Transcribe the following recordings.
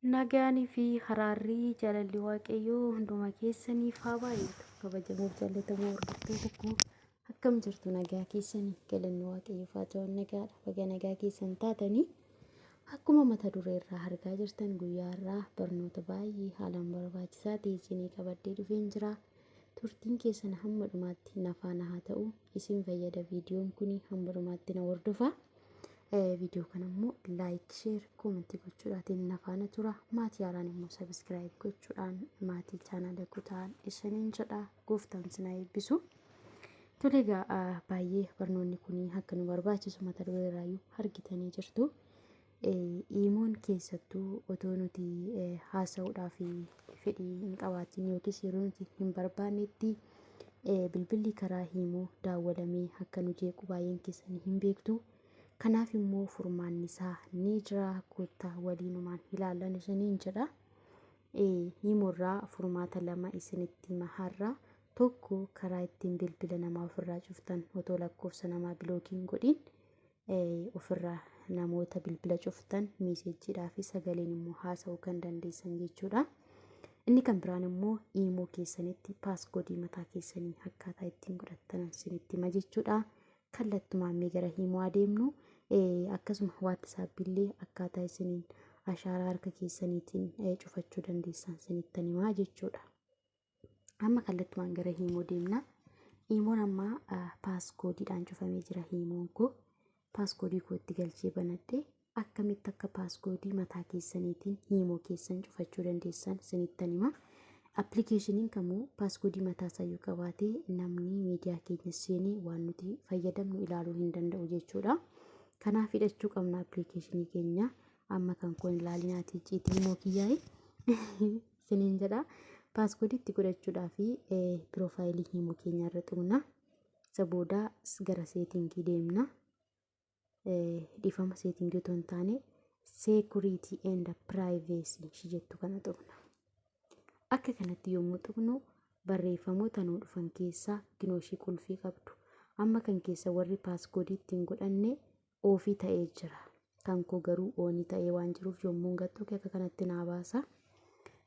Nagaanii fi haraarrii jaalalli waaqayyoo hunduma keessaniif haa baay'atu. Kabajamuuf jaallatamoo hordoftoota koo akkam jirtu? Nagaa keessanii galanni waaqayyoof haa ta'u. Nagaadha. Baga nagaa keessan taatanii akkuma mata duree irraa argaa jirtan guyyaa irraa barnoota baay'ee haalaan barbaachisaa ta'e isinii qabadhee dhufeen jira. Turtiin keessan hamma dhumaatti na faana haa ta'u. Isin fayyada viidiyoon kun hamma dhumaatti na hordofaa. Video kana immoo like, share, comment gochuudhaan na faana tura. Maatii haaraan immoo subscribe gochuudhaan maatii chaanala kutaan isiniin jedha. Gooftaan isin haa eebbisu. Tole egaa baay'ee barnoonni kun akka nu barbaachisu mata duree irraayyuu argitanii jirtu. Imoon keessattuu otoo nuti haasa'uudhaaf fedhii hin qabaatin yookiis yeroo nuti hin barbaannetti bilbilli karaa Imoo daawwalamee akka nu jeequ baay'een keessanii hin beektu. Kanaaf immoo furmaanni isaa ni jira. Kottaa waliinumaan ilaallan isiniin jedha. Imoorraa furmaata lama isinitti hima har'a. Tokko karaa ittiin bilbila namaa ofirraa cuftan otoo lakkoofsa namaa bilookiin godhin ofirraa namoota bilbila cuftan meeseejiidhaa fi sagaleen immoo haasa'uu kan dandeessan jechuudha. Inni kan biraan immoo Imoo keessanitti paaskoodii mataa keessanii akkaataa ittiin godhattan isinitti hima jechuudha. Kallattumaan mee gara Imoo adeemnu. Akkasuma WhatsApp illee akkaataa isiniin ashaaraa harka keessaniitiin cufachuu dandeessan isinittan himaa jechuudha. Amma kallattumaan gara Imoo deemna. Imoon amma paaskoodiidhaan cufamee jira. Imoon koo paaskoodii koo itti galchee banadhee akkamitti akka paaskoodii mataa keessaniitiin Imoo keessan cufachuu dandeessan isinittan hima. Appilikeeshiniin kamuu paaskoodii mataa isayyuu qabaatee namni miidiyaa keenya seenee waan nuti fayyadamnu ilaaluu hin danda'u jechuudha. Kanaaf hidhachuu qabna appilikeeshinii keenya. Amma kan kun ilaalinaati icciitii Imoo kiyyaa'e isiniin jedha. Paaskoodii itti godhachuudhaaf piroofaayilii Imoo keenya irra tuqna. Isa booda gara seetingii deemna. Dhiifama seetingii otoo hin taane security and privacy jettu kana tuqna. Akka kanatti yommuu tuqnu barreeffamoota nuu dhufan keessaa ginooshii qulfii qabdu. Amma kan keessa warri paaskoodii ittiin godhanne ofii ta'ee jira. Kan koo garuu oonii ta'ee waan jiruuf yommuu gattu akka kanatti naa baasa.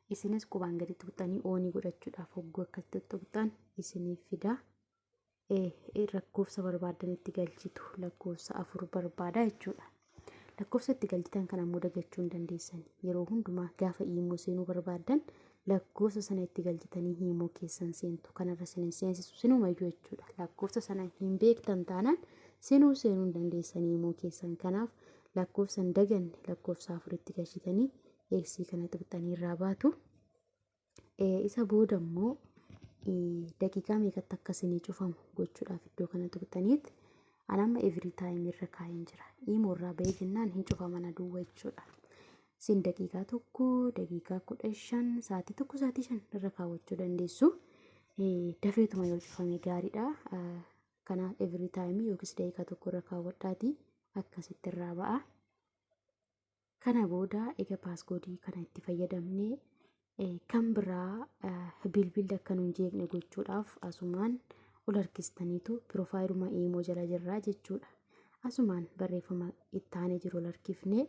Isinis qubaan gadi tuqxanii oonii godhachuudhaaf hogguu akkatti tuqxan isiniif fida. Lakkoofsa barbaadan itti galchitu. Lakkoofsa 4 barbaada jechuudha. Lakkoofsa itti galchitan kana immoo dagachuu hin dandeessan. Yeroo hundumaa gaafa Imoo seenuu barbaadan lakkoofsa sana itti galchitanii Imoo keessan seentu. Kanarra isin seensisu sinumayyuu jechuudha. Lakkoofsa sana hin beektan taanaan seenuu hin dandeessan Imoo keessan. Kanaaf lakkoofsa hin daganne lakkoofsa 4 itti galchitanii eegsii kana tuqxanii irraa baatu. Isa booda immoo daqiiqaa meeqatti akka isinii cufamu gochuudhaaf iddoo kana tuqxaniitti anamma every time irra kaa'een jira. Imoo irraa bahee jennaan hin cufaman aduwwa jechuudha. Isin daqiiqaa tokko, daqiiqaa 15, sa'aatii tokko, sa'aatii 5 irra kaawwachuu dandeessu. Dafeetuma yoo cufame gaariidha. Kanaaf every time yookiis daqiiqaa tokko irra kaawwadhaatii akkasitti irraa ba'a. Kana booda egaa paaskoodii kana itti fayyadamnee kan biraa bilbilli akka nuun jeeqne gochuudhaaf asumaan ol harkistaniitu piroofaayiluma Imoo jala jirraa jechuudha. Asumaan barreeffama itti aanee jiru ol harkifnee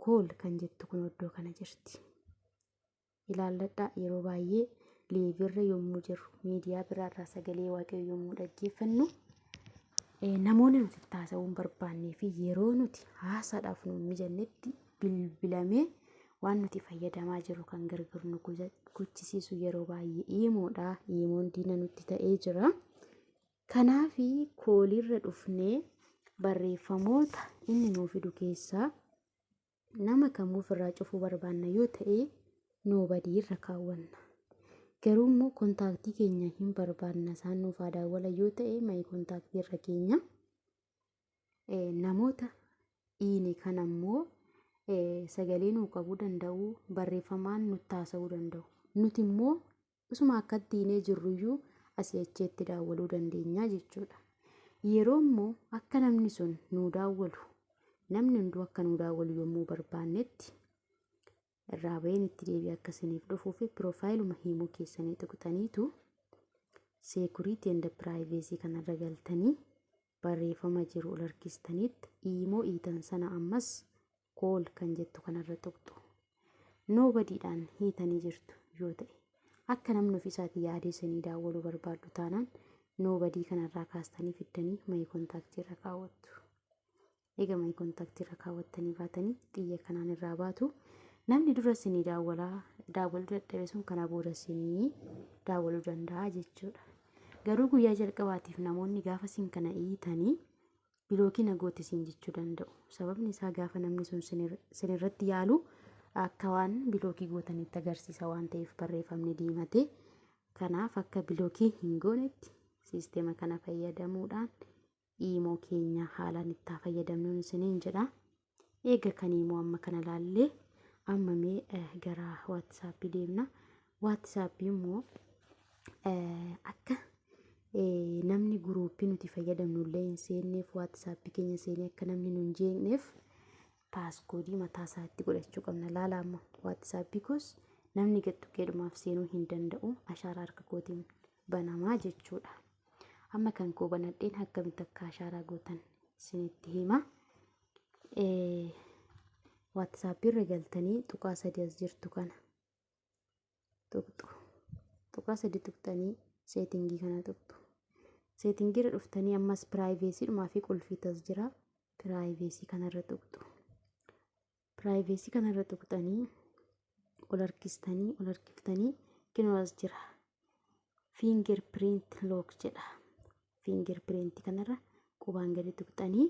kool kan jettu kun iddoo kana jirti. Ilaalladhaa yeroo baay'ee liivirra yommuu jirru miidiyaa biraarraa sagalee waaqayyoo yommuu dhaggeeffannu namoonni nuti haasa'uu barbaannee fi yeroo nuti haasaadhaaf nuun mijannetti bilbilamee waan nuti fayyadamaa jirru kan gargar nu gochisiisu yeroo baay'ee Imoodha. Imoon diina nutti ta'ee jira. Kanaaf kooliirra dhufnee barreeffamoota inni nuu fidu keessaa nama kamuu ofirraa cufuu barbaanna yoo ta'e noobadii irra kaawwanna. Garuu immoo kontaaktii keenya hin barbaanna isaan nuuf daawwalan yoo ta'e mayi kontaaktii irra keenya. Namoota dhiine kana immoo sagalee nuu qabuu danda'u, barreeffamaan nutti haasa'uu danda'u. Nuti immoo isuma akka dhiinee jirruyyuu asii achitti daawwaluu dandeenya jechuudha. Yeroo immoo akka namni sun nuu daawwalu, namni hunduu akka nuu daawwalu yommuu barbaannetti irraa baheen itti deebi'ee akka isiniif dhufuu fi piroofaayiluma Imoo keessanii tuqxaniitu security and privacy kanarra galtanii barreeffama jiru ol harkistaniitti Imoo iitan sana ammas kool kan jettu kanarra tuqxu. noobadiidhaan hiitanii jirtu yoo ta'e akka namni ofiisaatii yaadee isinii daawwaluu barbaadu taanaan noobadii kanarraa kaastanii fiddanii mayi kontaaktii irra kaawwattu. Egaa mayi kontaaktii irra kaawwattanii baatanii xiyya kanaan irraa baatu. Namni dura isinii daawwaluu dadhabe sun kana booda isinii daawwaluu danda'a jechuudha. Garuu guyyaa jalqabaatiif namoonni gaafa isin kana hiitanii bilookii nagooti isin jechuu danda'u. Sababni isaa gaafa namni sun isin irratti yaalu akka waan bilookii gootanitti agarsiisa waan ta'eef barreeffamni diimate. Kanaaf akka bilookii hin goonetti siisteema kana fayyadamuudhaan iimoo keenya haalaan itti fayyadamnuun isiniin jedha. Eega kan iimoo amma kana laallee amma mee gara waatsaappii deemna. Waatsaappii immoo akka namni guruuppii nuti fayyadamnu illee hin seenneef waatsaappii keenya seenee akka namni nu hin jeeqneef paaskoodii mataa isaatti godhachuu qabna. Laala amma waatsaappii koos namni gadtuqeedhumaaf seenuu hin danda'u. Ashaaraa harka kootiin banamaa jechuudha. Amma kan koo banadheen akkamitti akka ashaaraa gootan isinitti hima. Waatsaappii irra galtanii tuqaa 3 as jirtu kana tuqxu. Tuqaa 3 tuqxanii seetingii kana tuqxu. Seetingii irra dhuftanii ammas piraayiveesii dhumaa fi qulfii tas jira. Piraayiveesii kanarra tuqxu. Piraayiveesii kanarra tuqxanii ol harkiftanii kinoo as jira. Fiingar piriint look jedha. Fiingar piriintii kanarra qubaan gadi tuqxanii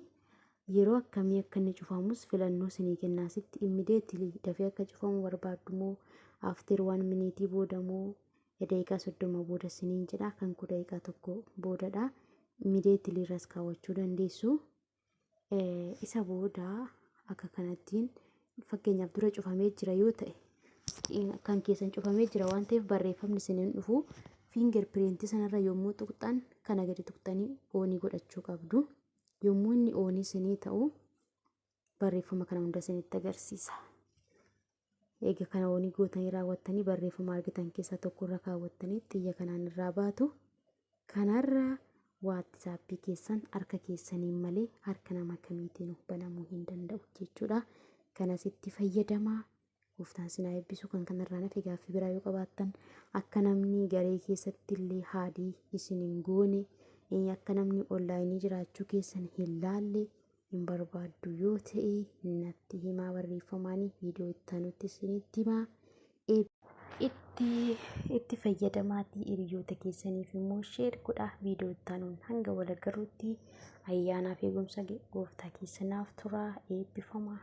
yeroo akkamii akka inni cufamus filannoo isinii kennaasitti immideetilii dafee akka cufamu barbaaddu moo after 1 miniitii booda moo daqiiqaa 30 booda isiniin jedha. Kan kun daqiiqaa 1 boodadha. Immideetilii irras kaawwachuu dandeessu. Isa booda akka kanattiin fakkeenyaaf dura cufamee jira yoo ta'e kan keessan cufamee jira waan ta'eef barreeffamni isiniin dhufu fiingar piriintii sanarra yommuu tuqxan kana gadi tuqxanii oonii godhachuu qabdu. Yommuu inni oonii isinii ta'u barreeffama kana hunda isinitti agarsiisa. Eega kana oonii gootanii raawwattanii barreeffama argitan keessaa tokko irra kaawwattanii xiyya kanaan irraa baatu. Kanarra waatsaappii keessan harka keessaniin malee harka nama kamiitiin banamuu hin danda'u jechuudha. Kanasitti fayyadamaa. Gooftaan sinaa eebbisu. Kan kanarraa nafe gaaffii biraa yoo qabaattan akka namni garee keessatti illee haadii isin hin goone akka namni onlaayinii jiraachuu keessan hin laalle hin barbaaddu yoo ta'e natti himaa barreeffamaan viidiyoo itti aanutti isinitti himaa. Itti fayyadamaatii hiriyoota keessaniif immoo sheer godhaa. Viidiyoo itti aanuun hanga wal agarruutti ayyaanaaf eegumsa gooftaa keessanaaf turaa. Eebbifamaa.